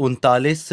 39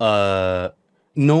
9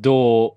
2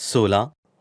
16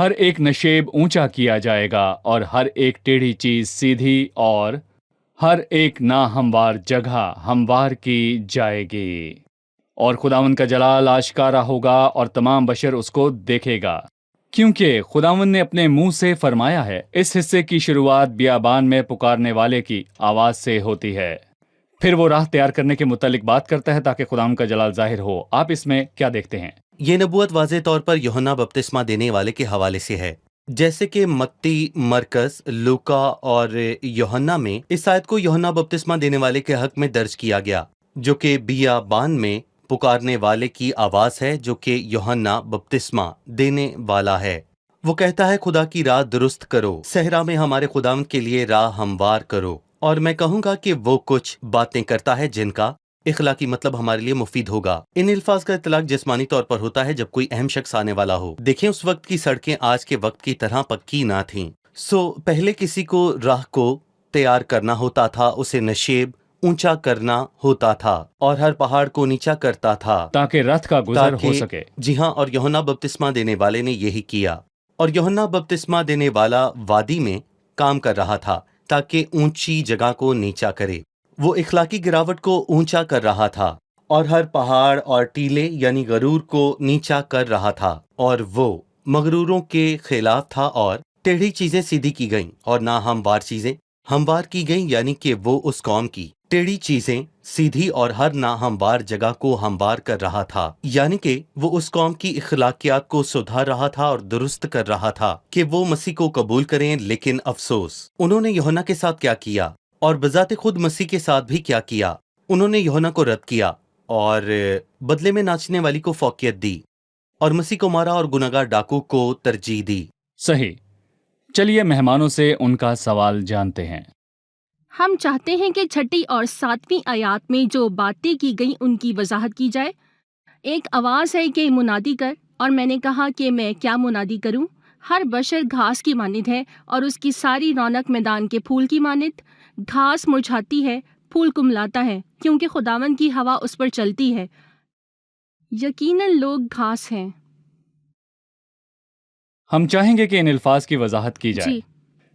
ہر ایک نشیب اونچا کیا جائے گا اور ہر ایک ٹیڑھی چیز سیدھی اور ہر ایک ناہموار جگہ ہموار کی جائے گی، اور خداوند کا جلال آشکارا ہوگا اور تمام بشر اس کو دیکھے گا، کیونکہ خداوند نے اپنے منہ سے فرمایا ہے۔ اس حصے کی شروعات بیابان میں پکارنے والے کی آواز سے ہوتی ہے، پھر وہ راہ تیار کرنے کے متعلق بات کرتا ہے تاکہ خداوند کا جلال ظاہر ہو۔ آپ اس میں کیا دیکھتے ہیں؟ یہ نبوت واضح طور پر یوحنا بپتسمہ دینے والے کے حوالے سے ہے، جیسے کہ متی، مرکز، لوکا اور یوحنا میں اس آیت کو یوحنا بپتسمہ دینے والے کے حق میں درج کیا گیا، جو کہ بیابان میں پکارنے والے کی آواز ہے، جو کہ یوحنا بپتسمہ دینے والا ہے۔ وہ کہتا ہے خدا کی راہ درست کرو، صحرا میں ہمارے خداوند کے لیے راہ ہموار کرو، اور میں کہوں گا کہ وہ کچھ باتیں کرتا ہے جن کا اخلاقی مطلب ہمارے لیے مفید ہوگا۔ ان الفاظ کا اطلاق جسمانی طور پر ہوتا ہے جب کوئی اہم شخص آنے والا ہو۔ دیکھیں، اس وقت کی سڑکیں آج کے وقت کی طرح پکی نہ تھیں، پہلے کسی کو راہ کو تیار کرنا ہوتا تھا، اسے نشیب اونچا کرنا ہوتا تھا اور ہر پہاڑ کو نیچا کرتا تھا تاکہ رتھ کا گزر ہو سکے۔ جی ہاں، اور یوحنا بپتسمہ دینے والے نے یہی کیا، اور یوحنا بپتسمہ دینے والا وادی میں کام کر رہا تھا تاکہ اونچی جگہ کو نیچا کرے۔ وہ اخلاقی گراوٹ کو اونچا کر رہا تھا اور ہر پہاڑ اور ٹیلے یعنی غرور کو نیچا کر رہا تھا، اور وہ مغروروں کے خلاف تھا، اور ٹیڑھی چیزیں سیدھی کی گئیں اور ناہموار چیزیں ہموار کی گئیں، یعنی کہ وہ اس قوم کی ٹیڑھی چیزیں سیدھی اور ہر ناہموار جگہ کو ہموار کر رہا تھا، یعنی کہ وہ اس قوم کی اخلاقیات کو سدھار رہا تھا اور درست کر رہا تھا کہ وہ مسیح کو قبول کریں۔ لیکن افسوس، انہوں نے یوحنا کے ساتھ کیا کیا، اور بذات خود مسیح کے ساتھ بھی کیا کیا؟ انہوں نے یوحنا کو رد کیا اور بدلے میں ناچنے والی کو فوقیت دی، اور مسیح کو مارا اور گنہگار ڈاکو کو ترجیح دی۔ صحیح، چلیے مہمانوں سے ان کا سوال جانتے ہیں۔ ہم چاہتے ہیں کہ چھٹی اور 7ویں آیات میں جو باتیں کی گئیں ان کی وضاحت کی جائے۔ ایک آواز ہے کہ منادی کر، اور میں نے کہا کہ میں کیا منادی کروں؟ ہر بشر گھاس کی مانند ہے اور اس کی ساری رونق میدان کے پھول کی مانند۔ گھاس مرجھاتی ہے، پھول کملاتا ہے، کیونکہ خداوند کی ہوا اس پر چلتی ہے۔ یقیناً لوگ گھاس ہیں۔ ہم چاہیں گے کہ ان الفاظ کی وضاحت کی جائے۔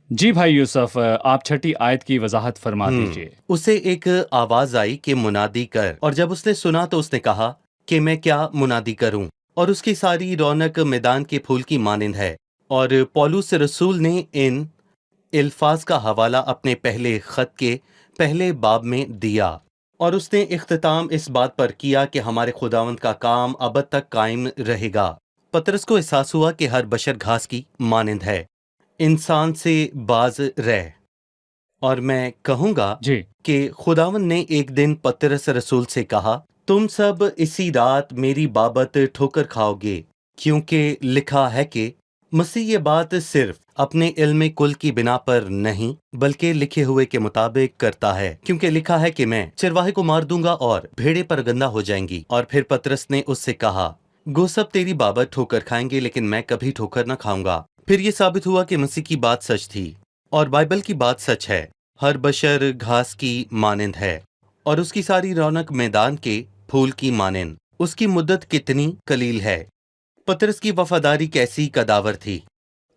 جی بھائی یوسف، آپ چھٹی آیت کی وضاحت فرما دیجیے۔ اسے ایک آواز آئی کہ منادی کر، اور جب اس نے سنا تو اس نے کہا کہ میں کیا منادی کروں، اور اس کی ساری رونق میدان کے پھول کی مانند ہے۔ اور پولس رسول نے ان الفاظ کا حوالہ اپنے پہلے خط کے پہلے باب میں دیا، اور اس نے اختتام اس بات پر کیا کہ ہمارے خداوند کا کام ابد تک قائم رہے گا۔ پطرس کو احساس ہوا کہ ہر بشر گھاس کی مانند ہے، انسان سے باز رہ، اور میں کہوں گا جی کہ خداوند نے ایک دن پطرس رسول سے کہا، تم سب اسی رات میری بابت ٹھوکر کھاؤ گے، کیونکہ لکھا ہے کہ مسیح یہ بات صرف اپنے علم کل کی بنا پر نہیں بلکہ لکھے ہوئے کے مطابق کرتا ہے، کیونکہ لکھا ہے کہ میں چرواہے کو مار دوں گا اور بھیڑیں پرگندہ ہو جائیں گی۔ اور پھر پطرس نے اس سے کہا، گو سب تیری بابت ٹھوکر کھائیں گے، لیکن میں کبھی ٹھوکر نہ کھاؤں گا۔ پھر یہ ثابت ہوا کہ مسیح کی بات سچ تھی، اور بائبل کی بات سچ ہے۔ ہر بشر گھاس کی مانند ہے، اور اس کی ساری رونق میدان کے پھول کی مانند۔ اس کی مدت کتنی قلیل ہے۔ پطرس کی وفاداری کیسی قداور تھی،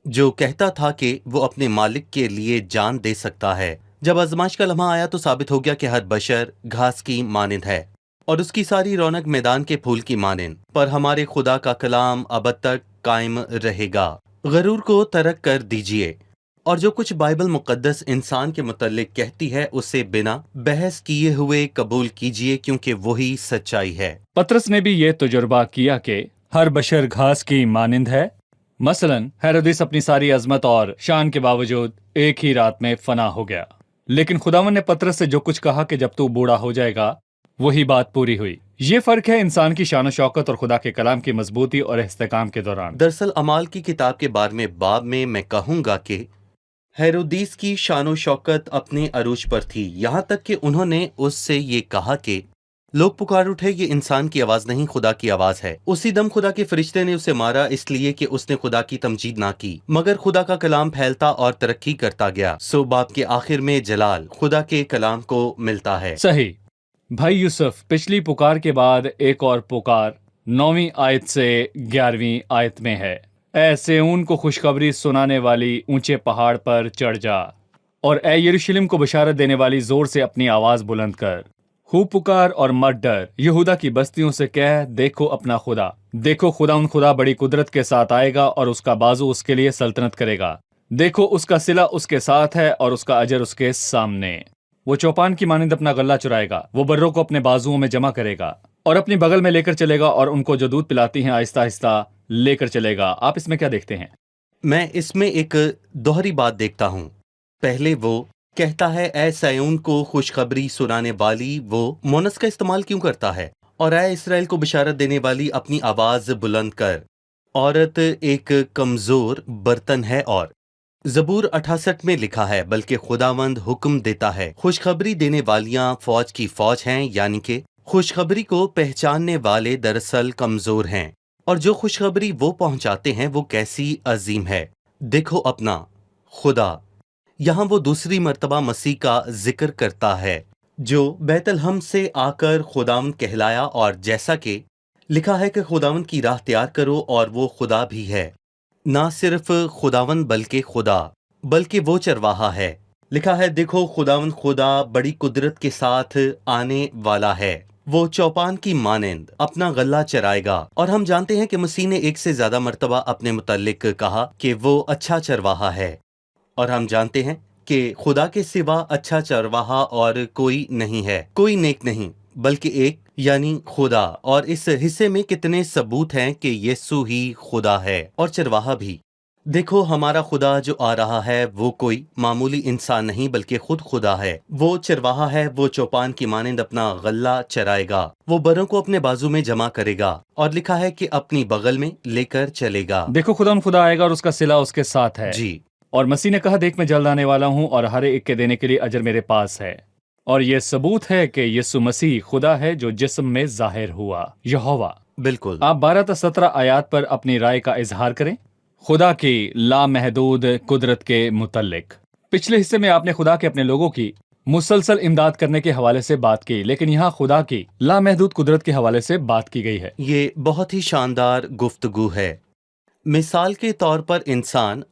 جو کہتا تھا کہ وہ اپنے مالک کے لیے جان دے سکتا ہے۔ جب آزمائش کا لمحہ آیا تو ثابت ہو گیا کہ ہر بشر گھاس کی مانند ہے، اور اس کی ساری رونق میدان کے پھول کی مانند، پر ہمارے خدا کا کلام ابد تک قائم رہے گا۔ غرور کو ترک کر دیجیے، اور جو کچھ بائبل مقدس انسان کے متعلق کہتی ہے اسے بنا بحث کیے ہوئے قبول کیجیے، کیونکہ وہی سچائی ہے۔ پطرس نے بھی یہ تجربہ کیا کہ ہر بشر گھاس کی مانند ہے۔ مثلاً ہیرودیس اپنی ساری عظمت اور شان کے باوجود ایک ہی رات میں فنا ہو گیا، لیکن خداوند نے پطرس سے جو کچھ کہا کہ جب تو بوڑھا ہو جائے گا وہی بات پوری ہوئی۔ یہ فرق ہے انسان کی شان و شوکت اور خدا کے کلام کی مضبوطی اور استحکام کے دوران۔ دراصل اعمال کی کتاب کے 12ویں باب میں کہوں گا کہ ہیرودیس کی شان و شوکت اپنے عروج پر تھی، یہاں تک کہ انہوں نے اس سے یہ کہا کہ لوگ پکار اٹھے، یہ انسان کی آواز نہیں خدا کی آواز ہے۔ اسی دم خدا کے فرشتے نے اسے مارا، اس لیے کہ اس نے خدا کی تمجید نہ کی، مگر خدا کا کلام پھیلتا اور ترقی کرتا گیا۔ باب کے آخر میں جلال خدا کے کلام کو ملتا ہے۔ صحیح۔ بھائی یوسف، پچھلی پکار کے بعد ایک اور پکار 9ویں آیت سے 11ویں آیت میں ہے۔ اے سیون کو خوشخبری سنانے والی اونچے پہاڑ پر چڑھ جا، اور اے یروشلم کو بشارت دینے والی زور سے اپنی آواز بلند کر۔ خوب پکار اور مت ڈر، یہودا کی بستیوں سے کہہ دیکھو اپنا خدا، دیکھو خدا بڑی قدرت کے ساتھ آئے گا اور اس کا بازو اس کے لیے سلطنت کرے گا۔ دیکھو اس کا صلہ اس کے ساتھ ہے اور اس کا اجر اس کے سامنے۔ وہ چوپان کی مانند اپنا غلہ چرائے گا، وہ بروں کو اپنے بازوؤں میں جمع کرے گا اور اپنی بغل میں لے کر چلے گا، اور ان کو جو دودھ پلاتی ہیں آہستہ آہستہ لے کر چلے گا۔ آپ اس میں کیا دیکھتے ہیں؟ میں اس میں ایک دوہری بات دیکھتا ہوں۔ پہلے وہ کہتا ہے اے سیون کو خوشخبری سنانے والی، وہ مونس کا استعمال کیوں کرتا ہے؟ اور اے اسرائیل کو بشارت دینے والی اپنی آواز بلند کر۔ عورت ایک کمزور برتن ہے، اور زبور 68 میں لکھا ہے بلکہ خداوند حکم دیتا ہے۔ خوشخبری دینے والیاں فوج کی فوج ہیں، یعنی کہ خوشخبری کو پہچاننے والے دراصل کمزور ہیں، اور جو خوشخبری وہ پہنچاتے ہیں وہ کیسی عظیم ہے۔ دیکھو اپنا خدا، یہاں وہ دوسری مرتبہ مسیح کا ذکر کرتا ہے جو بیت الحم سے آ کر خداوند کہلایا، اور جیسا کہ لکھا ہے کہ خداوند کی راہ تیار کرو، اور وہ خدا بھی ہے۔ نہ صرف خداوند بلکہ وہ چرواہا ہے۔ لکھا ہے دیکھو خداوند خدا بڑی قدرت کے ساتھ آنے والا ہے، وہ چوپان کی مانند اپنا غلہ چرائے گا۔ اور ہم جانتے ہیں کہ مسیح نے ایک سے زیادہ مرتبہ اپنے متعلق کہا کہ وہ اچھا چرواہا ہے، اور ہم جانتے ہیں کہ خدا کے سوا اچھا چرواہا اور کوئی نہیں ہے، کوئی نیک نہیں بلکہ ایک، یعنی خدا۔ اور اس حصے میں کتنے ثبوت ہیں کہ یسوع ہی خدا ہے اور چرواہا بھی۔ دیکھو ہمارا خدا جو آ رہا ہے وہ کوئی معمولی انسان نہیں بلکہ خود خدا ہے، وہ چرواہا ہے، وہ چوپان کی مانند اپنا غلہ چرائے گا، وہ بروں کو اپنے بازو میں جمع کرے گا، اور لکھا ہے کہ اپنی بغل میں لے کر چلے گا۔ دیکھو خدا آئے گا اور اس کا صلہ اس کے ساتھ ہے۔ جی، اور مسیح نے کہا دیکھ میں جلد آنے والا ہوں اور ہر ایک کے دینے کے لیے اجر میرے پاس ہے۔ اور یہ ثبوت ہے کہ یسوع مسیح خدا ہے جو جسم میں ظاہر ہوا، یہوہ۔ بالکل۔ آپ 12 تا 17 آیات پر اپنی رائے کا اظہار کریں خدا کی لامحدود قدرت کے متعلق۔ پچھلے حصے میں آپ نے خدا کے اپنے لوگوں کی مسلسل امداد کرنے کے حوالے سے بات کی، لیکن یہاں خدا کی لامحدود قدرت کے حوالے سے بات کی گئی ہے۔ یہ بہت ہی شاندار گفتگو ہے۔ مثال کے طور پر انسان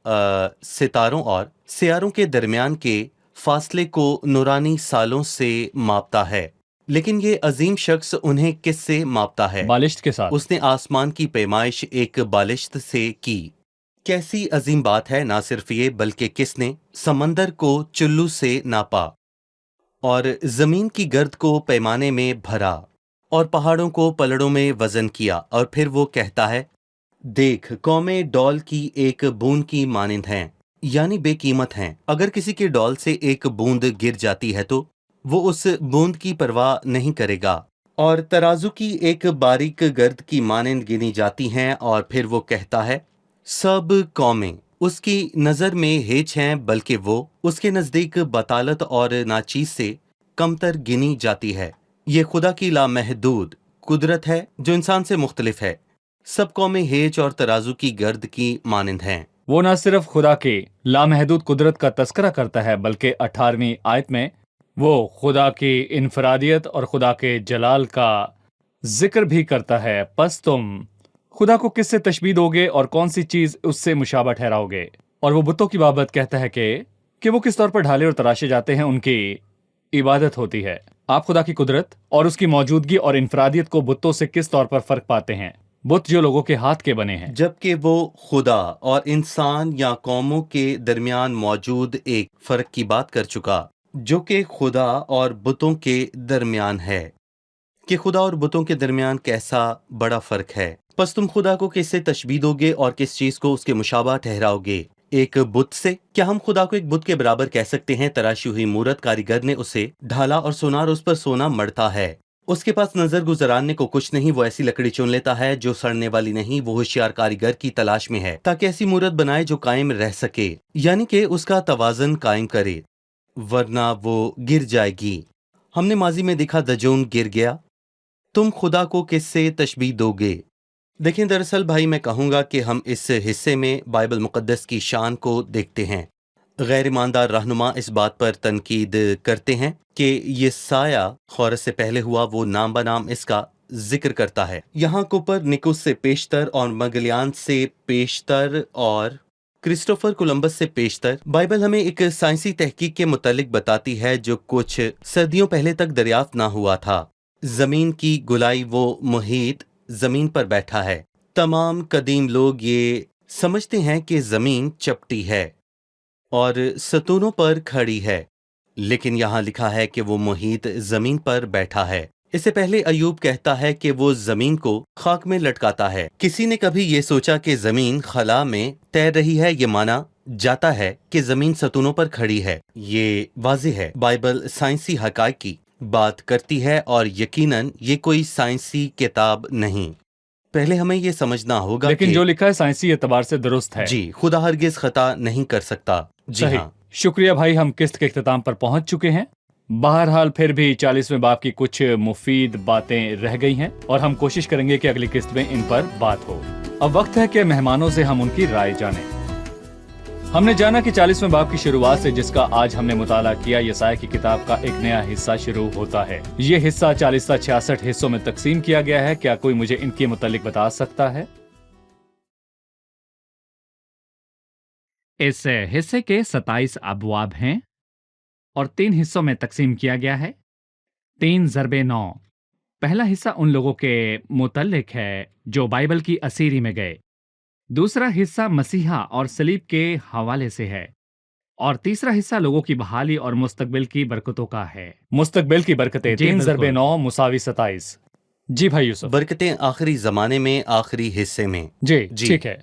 ستاروں اور سیاروں کے درمیان کے فاصلے کو نورانی سالوں سے ماپتا ہے، لیکن یہ عظیم شخص انہیں کس سے ماپتا ہے؟ بالشت کے ساتھ۔ اس نے آسمان کی پیمائش ایک بالشت سے کی۔ کیسی عظیم بات ہے! نہ صرف یہ بلکہ کس نے سمندر کو چلو سے ناپا، اور زمین کی گرد کو پیمانے میں بھرا، اور پہاڑوں کو پلڑوں میں وزن کیا، اور پھر وہ کہتا ہے دیکھ قومیں ڈول کی ایک بوند کی مانند ہیں، یعنی بے قیمت ہیں۔ اگر کسی کے ڈول سے ایک بوند گر جاتی ہے تو وہ اس بوند کی پرواہ نہیں کرے گا، اور ترازو کی ایک باریک گرد کی مانند گنی جاتی ہیں۔ اور پھر وہ کہتا ہے سب قومیں اس کی نظر میں ہیچ ہیں، بلکہ وہ اس کے نزدیک بطالت اور ناچیز سے کمتر گنی جاتی ہے۔ یہ خدا کی لامحدود قدرت ہے جو انسان سے مختلف ہے۔ سب قومیں ہیچ اور ترازو کی گرد کی مانند ہیں۔ وہ نہ صرف خدا کی لامحدود قدرت کا تذکرہ کرتا ہے بلکہ 18ویں آیت میں وہ خدا کی انفرادیت اور خدا کے جلال کا ذکر بھی کرتا ہے۔ پس تم خدا کو کس سے تشبیہ دو گے اور کون سی چیز اس سے مشابہ ٹھہراؤ گے؟ اور وہ بتوں کی بابت کہتا ہے کہ وہ کس طور پر ڈھالے اور تراشے جاتے ہیں، ان کی عبادت ہوتی ہے۔ آپ خدا کی قدرت اور اس کی موجودگی اور انفرادیت کو بتوں سے کس طور پر فرق پاتے ہیں؟ بت جو لوگوں کے ہاتھ کے بنے ہیں، جبکہ وہ خدا اور انسان یا قوموں کے درمیان موجود ایک فرق کی بات کر چکا، جو کہ خدا اور بتوں کے درمیان ہے، کہ خدا اور بتوں کے درمیان کیسا بڑا فرق ہے۔ پس تم خدا کو کس سے تشبیہ دو گے اور کس چیز کو اس کے مشابہ ٹھہراؤ گے؟ ایک بت سے؟ کیا ہم خدا کو ایک بت کے برابر کہہ سکتے ہیں؟ تراشی ہوئی مورت کاریگر نے اسے ڈھالا اور سونار اس پر سونا مڑتا ہے۔ اس کے پاس نظر گزراننے کو کچھ نہیں، وہ ایسی لکڑی چن لیتا ہے جو سڑنے والی نہیں۔ وہ ہوشیار کاریگر کی تلاش میں ہے تاکہ ایسی مورت بنائے جو قائم رہ سکے، یعنی کہ اس کا توازن قائم کرے، ورنہ وہ گر جائے گی۔ ہم نے ماضی میں دیکھا دجون گر گیا۔ تم خدا کو کس سے تشبیہ دو گے؟ دیکھیں دراصل بھائی میں کہوں گا کہ ہم اس حصے میں بائبل مقدس کی شان کو دیکھتے ہیں۔ غیر ایماندار رہنما اس بات پر تنقید کرتے ہیں کہ یہ سایہ خورش سے پہلے ہوا، وہ نام بنام اس کا ذکر کرتا ہے۔ یہاں کوپرنیکوس سے پیشتر اور مگلیان سے پیشتر اور کرسٹوفر کولمبس سے پیشتر بائبل ہمیں ایک سائنسی تحقیق کے متعلق بتاتی ہے جو کچھ صدیوں پہلے تک دریافت نہ ہوا تھا۔ زمین کی گولائی وہ محیط زمین پر بیٹھا ہے۔ تمام قدیم لوگ یہ سمجھتے ہیں کہ زمین چپٹی ہے اور ستونوں پر کھڑی ہے، لیکن یہاں لکھا ہے کہ وہ محیط زمین پر بیٹھا ہے۔ اس سے پہلے ایوب کہتا ہے کہ وہ زمین کو خاک میں لٹکاتا ہے۔ کسی نے کبھی یہ سوچا کہ زمین خلا میں تیر رہی ہے؟ یہ مانا جاتا ہے کہ زمین ستونوں پر کھڑی ہے۔ یہ واضح ہے، بائبل سائنسی حقائق کی بات کرتی ہے اور یقیناً یہ کوئی سائنسی کتاب نہیں۔ پہلے ہمیں یہ سمجھنا ہوگا لیکن کہ جو لکھا ہے سائنسی اعتبار سے درست ہے۔ جی، خدا ہرگز خطا نہیں کر سکتا۔ جی صحیح۔ ہاں، شکریہ بھائی، ہم قسط کے اختتام پر پہنچ چکے ہیں۔ بہرحال پھر بھی 40ویں باب کی کچھ مفید باتیں رہ گئی ہیں اور ہم کوشش کریں گے کہ اگلی قسط میں ان پر بات ہو۔ اب وقت ہے کہ مہمانوں سے ہم ان کی رائے جانیں۔ ہم نے جانا کہ 40ویں باب کی شروعات سے جس کا آج ہم نے مطالعہ کیا، یسایہ کی کتاب کا ایک نیا حصہ شروع ہوتا ہے۔ یہ حصہ 40 تا 66 حصوں میں تقسیم کیا گیا ہے۔ کیا کوئی مجھے ان کے متعلق بتا سکتا ہے؟ اس حصے کے 27 ابواب ہیں اور 3 حصوں میں تقسیم کیا گیا ہے۔ 3 ضرب 9۔ پہلا حصہ ان لوگوں کے متعلق ہے جو بائبل کی اسیری میں گئے۔ دوسرا حصہ مسیحا اور صلیب کے حوالے سے ہے، اور تیسرا حصہ لوگوں کی بحالی اور مستقبل کی برکتوں کا ہے۔ مستقبل کی برکتیں 3 ضرب 9 مساوی 27۔ جی بھائی یوسف۔ برکتیں آخری زمانے میں، آخری حصے میں۔ جی ٹھیک ہے۔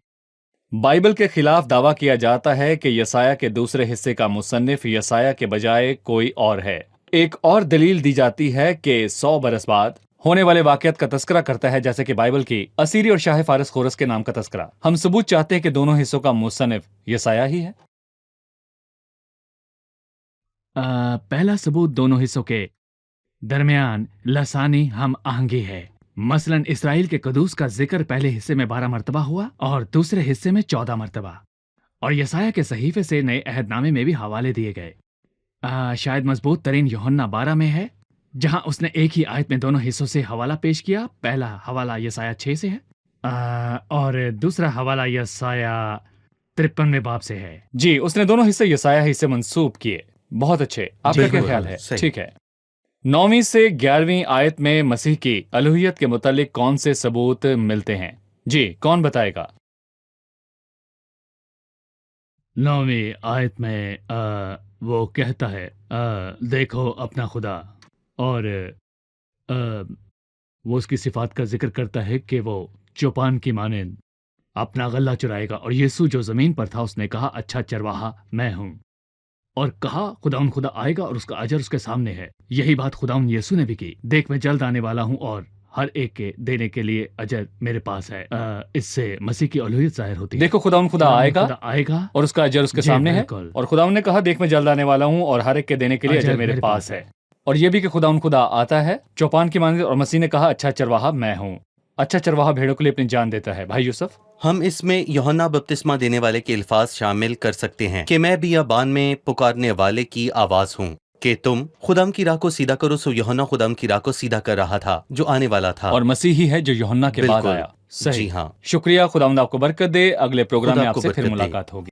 بائبل کے خلاف دعویٰ کیا جاتا ہے کہ یسایہ کے دوسرے حصے کا مصنف یسایہ کے بجائے کوئی اور ہے۔ ایک اور دلیل دی جاتی ہے کہ 100 برس بعد ہونے والے واقعات کا تذکرہ کرتا ہے، جیسے کہ بائبل کی اسیری اور شاہ فارس خورس کے نام کا تذکرہ۔ ہم ثبوت چاہتے ہیں کہ دونوں حصوں کا مصنف یسایہ ہی ہے۔ پہلا ثبوت دونوں حصوں کے درمیان لسانی ہم آہنگی ہے۔ مثلا اسرائیل کے قدوس کا ذکر پہلے حصے میں 12 مرتبہ ہوا اور دوسرے حصے میں 14 مرتبہ، اور یسایہ کے صحیفے سے نئے عہد نامے میں بھی حوالے دیے گئے۔ شاید مضبوط ترین یوحنا 12 میں ہے، جہاں اس نے ایک ہی آیت میں دونوں حصوں سے حوالہ پیش کیا۔ پہلا حوالہ یسایہ 6 سے ہے اور دوسرا حوالہ یسایہ 53ویں باب سے ہے۔ جی، اس نے دونوں حصے یسایہ ہی سے منسوب کیے۔ بہت اچھے، آپ کا کیا خیال ہے؟ ٹھیک ہے۔ 9ویں سے 11ویں آیت میں مسیح کی الوہیت کے متعلق کون سے ثبوت ملتے ہیں؟ جی، کون بتائے گا؟ 9ویں آیت میں وہ کہتا ہے دیکھو اپنا خدا، اور وہ اس کی صفات کا ذکر کرتا ہے کہ وہ چوپان کی مانند اپنا غلہ چرائے گا، اور یسوع جو زمین پر تھا اس نے کہا اچھا چرواہا میں ہوں، اور کہا خداوند خدا آئے گا اور اس کا اجر اس کے سامنے ہے۔ یہی بات خداوند یسوع نے بھی کی، دیکھ میں جلد آنے والا ہوں اور ہر ایک کے دینے کے لیے اجر میرے پاس ہے۔ اس سے مسیح کی الوہیت ظاہر ہوتی ہے۔ دیکھو خداوند خدا آئے گا اور اس کا اجر اس کے سامنے ہے، اور خداوند نے کہا دیکھ میں جلد آنے والا ہوں اور ہر ایک کے دینے کے لیے اجر میرے پاس ہے۔ اور یہ بھی کہ خداوند خدا آتا ہے چوپان کی مانند، اور مسیح نے کہا اچھا چرواہا میں ہوں۔ اچھا چرواہا بھیڑوں کے لیے اپنی جان دیتا ہے۔ بھائی یوسف، ہم اس میں یوحنا بپتسمہ دینے والے کے الفاظ شامل کر سکتے ہیں کہ میں بیابان میں پکارنے والے کی آواز ہوں کہ تم خدام کی راہ کو سیدھا کرو۔ سو یوحنا خدام کی راہ کو سیدھا کر رہا تھا جو آنے والا تھا، اور مسیح ہی ہے جو یوحنا کے بعد بالکل۔ آیا۔ صحیح۔ جی ہاں، شکریہ، خداوند آپ کو برکت دے۔ اگلے پروگرام خدا میں آپ آپ کو سے پھر برکت دے۔ ملاقات ہوگی۔